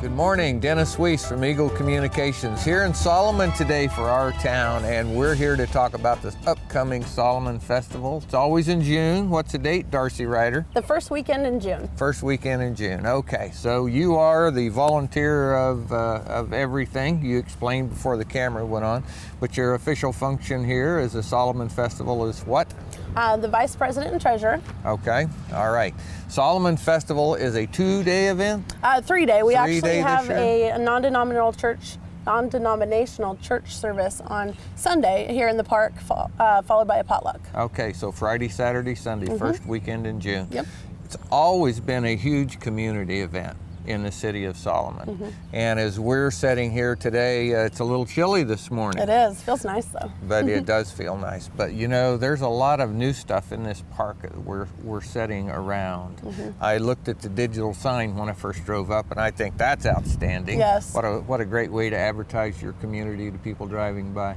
Good morning, Dennis Weiss from Eagle Communications here in Solomon today for our town, and we're here to talk about this upcoming Solomon Festival. It's always in June. What's the date, Darcy Ryder? The first weekend in June. First weekend in June. Okay, so you are the volunteer of everything. You explained before the camera went on, but your official function here as the Solomon Festival is what? The Vice President and Treasurer. Okay, all right. Solomon Festival is a 2-day event? 3-day. We actually have this year? a non-denominational church service on Sunday here in the park, followed by a potluck. Okay, so Friday, Saturday, Sunday, first weekend in June. Yep. It's always been a huge community event in the city of Solomon. And as we're sitting here today, it's a little chilly this morning. It is. Feels nice though. But it does feel nice. But you know, there's a lot of new stuff in this park that we're sitting around. I looked at the digital sign when I first drove up, and I think that's outstanding. Yes. What a great way to advertise your community to people driving by.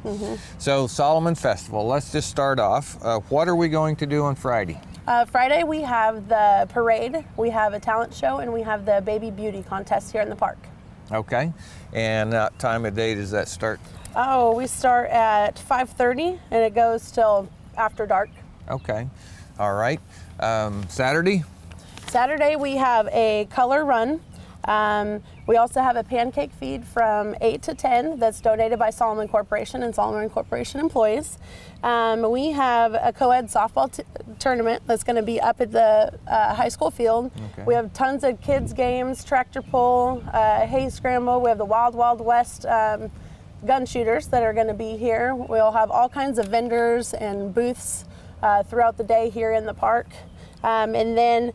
So Solomon Festival, let's just start off. What are we going to do on Friday? Friday we have the parade, we have a talent show, and we have the baby beauty contest here in the park. Okay. And what time of day does that start? Oh, we start at 5:30 and it goes till after dark. Okay. All right. Saturday? Saturday we have a color run. We also have a pancake feed from 8 to 10 that's donated by Solomon Corporation and Solomon Corporation employees. We have a co-ed softball tournament that's going to be up at the high school field. Okay. We have tons of kids games, tractor pull, hay scramble. We have the Wild Wild West gun shooters that are going to be here. We'll have all kinds of vendors and booths throughout the day here in the park. And then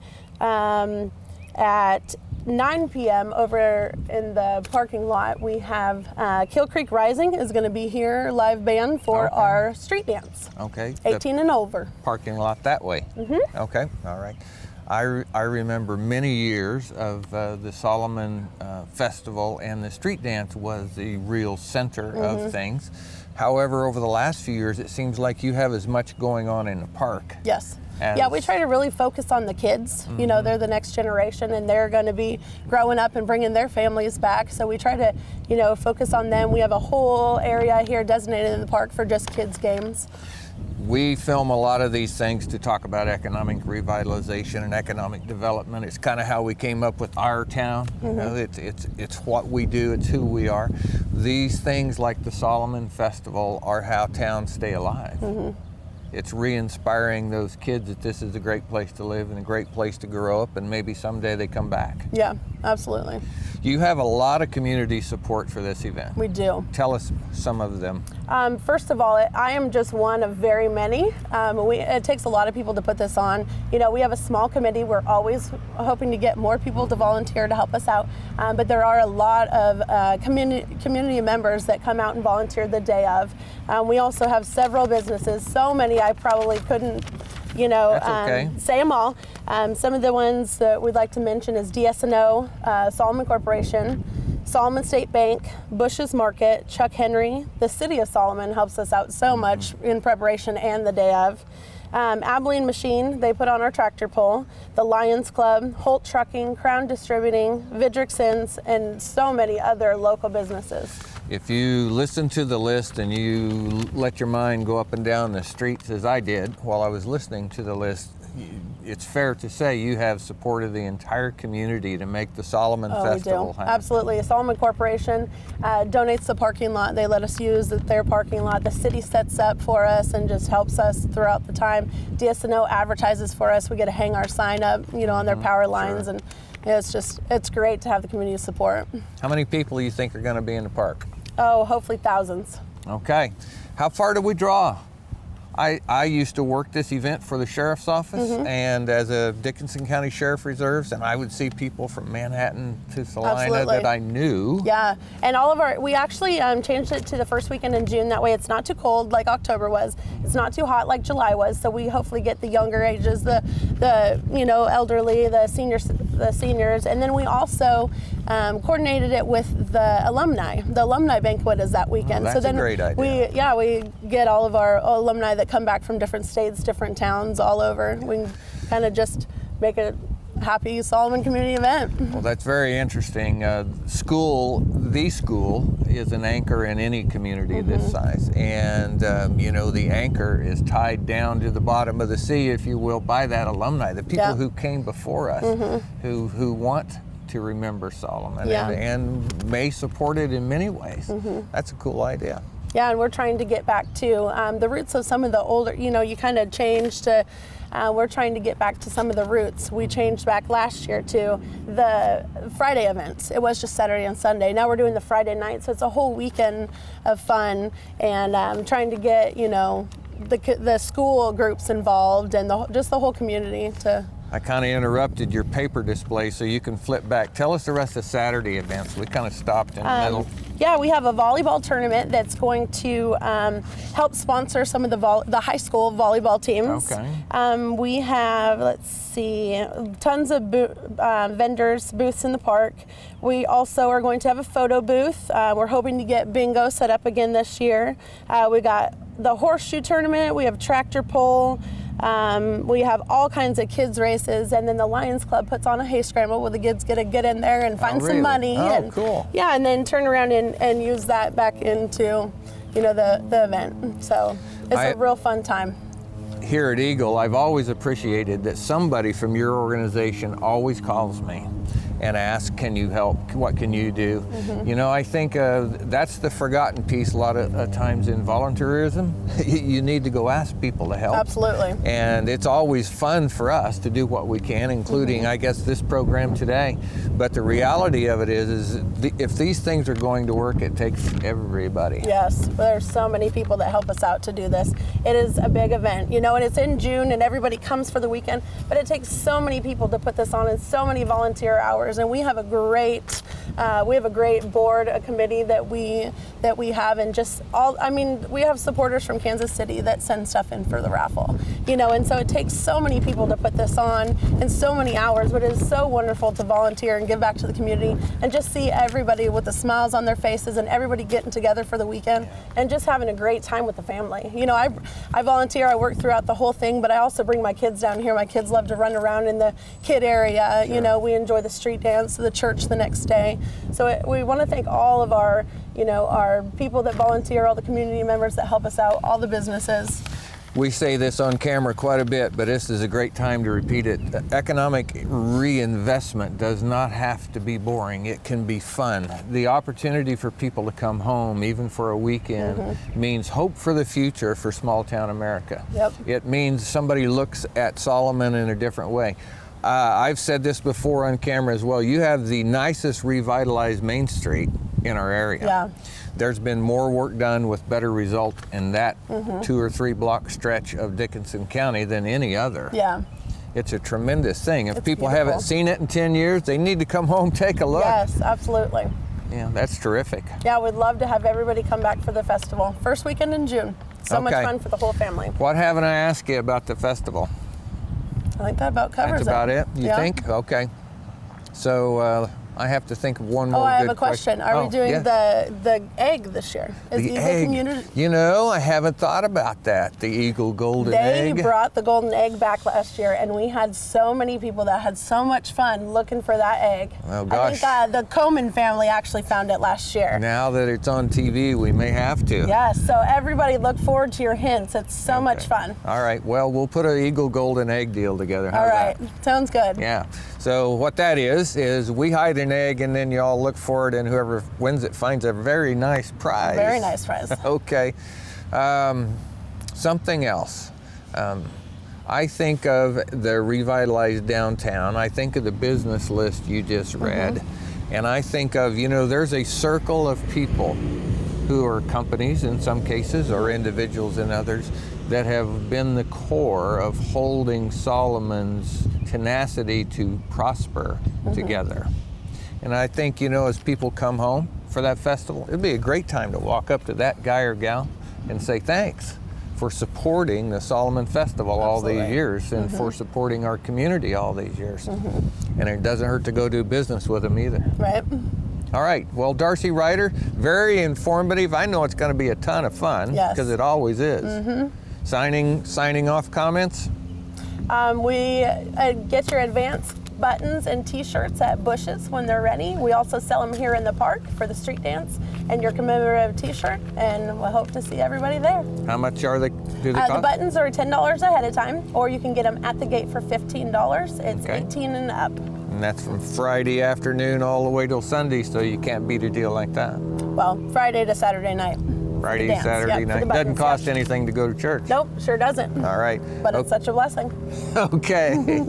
at 9 p.m. over in the parking lot, we have Kill Creek Rising is going to be here, live band for our street dance. Okay. 18 and over. Parking lot that way. Okay. All right. I remember many years of the Solomon Festival, and the street dance was the real center of things. However, over the last few years, it seems like you have as much going on in the park. Yes. Yeah, we try to really focus on the kids. You know, they're the next generation, and they're going to be growing up and bringing their families back. So we try to, you know, focus on them. We have a whole area here designated in the park for just kids games. We film a lot of these things to talk about economic revitalization and economic development. It's kind of how we came up with our town. You know, it's what we do. It's who we are. These things like the Solomon Festival are how towns stay alive. It's re-inspiring those kids that this is a great place to live and a great place to grow up, and maybe someday they come back. Yeah, absolutely. You have a lot of community support for this event. We do. Tell us some of them. First of all, I am just one of very many. It takes a lot of people to put this on. You know, we have a small committee. We're always hoping to get more people to volunteer to help us out. But there are a lot of community members that come out and volunteer the day of. We also have several businesses, so many I probably couldn't, you know, That's okay. say them all. Some of the ones that we'd like to mention is DS&O, Solomon Corporation, Solomon State Bank, Bush's Market, Chuck Henry. The city of Solomon helps us out so much in preparation and the day of. Abilene Machine, they put on our tractor pull. The Lions Club, Holt Trucking, Crown Distributing, Vidricksons, and so many other local businesses. If you listen to the list and you let your mind go up and down the streets as I did while I was listening to the list, it's fair to say you have supported the entire community to make the Solomon Festival we do. happen. Absolutely. Solomon Corporation donates the parking lot. They let us use their parking lot. The city sets up for us and just helps us throughout the time. DS&O advertises for us. We get to hang our sign up, you know, on their power lines. And it's great to have the community support. How many people do you think are going to be in the park? Oh, hopefully thousands. Okay. How far do we draw? I used to work this event for the sheriff's office and as a Dickinson County Sheriff Reserves, and I would see people from Manhattan to Salina Absolutely. that I knew. Yeah, and we actually changed it to the first weekend in June. That way it's not too cold like October was. It's not too hot like July was, so we hopefully get the younger ages, the you know, elderly, the seniors, and then we also coordinated it with the alumni. The alumni banquet is that weekend. That's so then a great idea. We get all of our alumni that come back from different states, different towns all over. We can kind of just make it happy Solomon community event. Well, that's very interesting. The school is an anchor in any community this size. And, the anchor is tied down to the bottom of the sea, if you will, by that alumni, the people who came before us, who want to remember Solomon and may support it in many ways. That's a cool idea. Yeah, and we're trying to get back to the roots of some of the older, you kind of changed to, we're trying to get back to some of the roots. We changed back last year to the Friday events. It was just Saturday and Sunday. Now we're doing the Friday night, so it's a whole weekend of fun, and trying to get, the school groups involved and just the whole community to. I kind of interrupted your paper display so you can flip back. Tell us the rest of Saturday events. We kind of stopped in the middle. Yeah, we have a volleyball tournament that's going to help sponsor some of the high school volleyball teams. Okay. We have, let's see, tons of vendors, booths in the park. We also are going to have a photo booth. We're hoping to get bingo set up again this year. We got the horseshoe tournament. We have tractor pull. We have all kinds of kids races, and then the Lions Club puts on a hay scramble where the kids get to get in there and find some money. Oh, cool. Yeah, and then turn around and use that back into, the event. So it's a real fun time. Here at Eagle, I've always appreciated that somebody from your organization always calls me and asks, can you help? What can you do? I think that's the forgotten piece a lot of times in volunteerism. You need to go ask people to help. Absolutely. And it's always fun for us to do what we can, including, I guess, this program today. But the reality of it is if these things are going to work, it takes everybody. Yes, there's so many people that help us out to do this. It is a big event, and it's in June, and everybody comes for the weekend, but it takes so many people to put this on and so many volunteer hours. And we have a great board, a committee that we have, and we have supporters from Kansas City that send stuff in for the raffle, and so it takes so many people to put this on and so many hours, but it is so wonderful to volunteer and give back to the community and just see everybody with the smiles on their faces and everybody getting together for the weekend and just having a great time with the family. I volunteer, I work throughout the whole thing, but I also bring my kids down here. My kids love to run around in the kid area. Sure. We enjoy the street dance to the church the next day. So we want to thank all of our people that volunteer, all the community members that help us out, all the businesses. We say this on camera quite a bit, but this is a great time to repeat it. Economic reinvestment does not have to be boring. It can be fun. The opportunity for people to come home, even for a weekend, means hope for the future for small town America. Yep. It means somebody looks at Solomon in a different way. I've said this before on camera as well. You have the nicest revitalized Main Street in our area. Yeah. There's been more work done with better result in that 2 or 3 block stretch of Dickinson County than any other. Yeah. It's a tremendous thing. If It's people beautiful. haven't seen it in 10 years, they need to come home, take a look. Yes, absolutely. Yeah, that's terrific. Yeah, we'd love to have everybody come back for the festival. First weekend in June. So much Okay. fun for the whole family. What haven't I asked you about the festival? I think that about covers That's about it? You Yeah. think? Okay. So I have to think of one more Oh, I have good a question. Are Oh, we doing yes. the egg this year? Is The Eagle egg. Community? I haven't thought about that. The Eagle Golden They Egg. brought the golden egg back last year, and we had so many people that had so much fun looking for that egg. Oh, I gosh. think the Coleman family actually found it last year. Now that it's on TV, we may have to. Yes, so everybody look forward to your hints. It's so much fun. All right. Well, we'll put an Eagle Golden Egg deal together. How's All right, that? sounds good. Yeah. So what that is we hide an egg and then you all look for it, and whoever wins it finds a very nice prize. Very nice prize. Okay. Something else. I think of the revitalized downtown. I think of the business list you just read. And I think of, there's a circle of people who are companies in some cases or individuals in others that have been the core of holding Solomon's tenacity to prosper together. And I think, as people come home for that festival, it'd be a great time to walk up to that guy or gal and say thanks for supporting the Solomon Festival all these Absolutely. years and for supporting our community all these years. And it doesn't hurt to go do business with them either. Right. All right. Well, Darcy Ryder, very informative. I know it's going to be a ton of fun Yes. because it always is. Signing off comments. We get your advance buttons and t-shirts at Bush's when they're ready. We also sell them here in the park for the street dance and your commemorative t-shirt, and we hope to see everybody there. How much are they? Do they The cost? buttons are $10 ahead of time, or you can get them at the gate for $15. It's Okay. 18 and up. And that's from Friday afternoon all the way till Sunday, so you can't beat a deal like that. Well, Friday to Saturday night. Friday, dance, Saturday yep, for the night. Doesn't buttons, cost yep. anything to go to church. Nope, sure doesn't. All right. But it's such a blessing. Okay.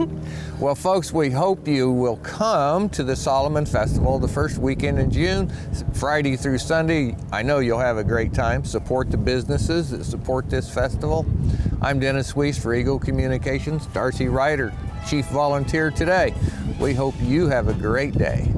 Well, folks, we hope you will come to the Solomon Festival the first weekend in June, Friday through Sunday. I know you'll have a great time. Support the businesses that support this festival. I'm Dennis Weiss for Eagle Communications. Darcy Ryder, Chief Volunteer today. We hope you have a great day.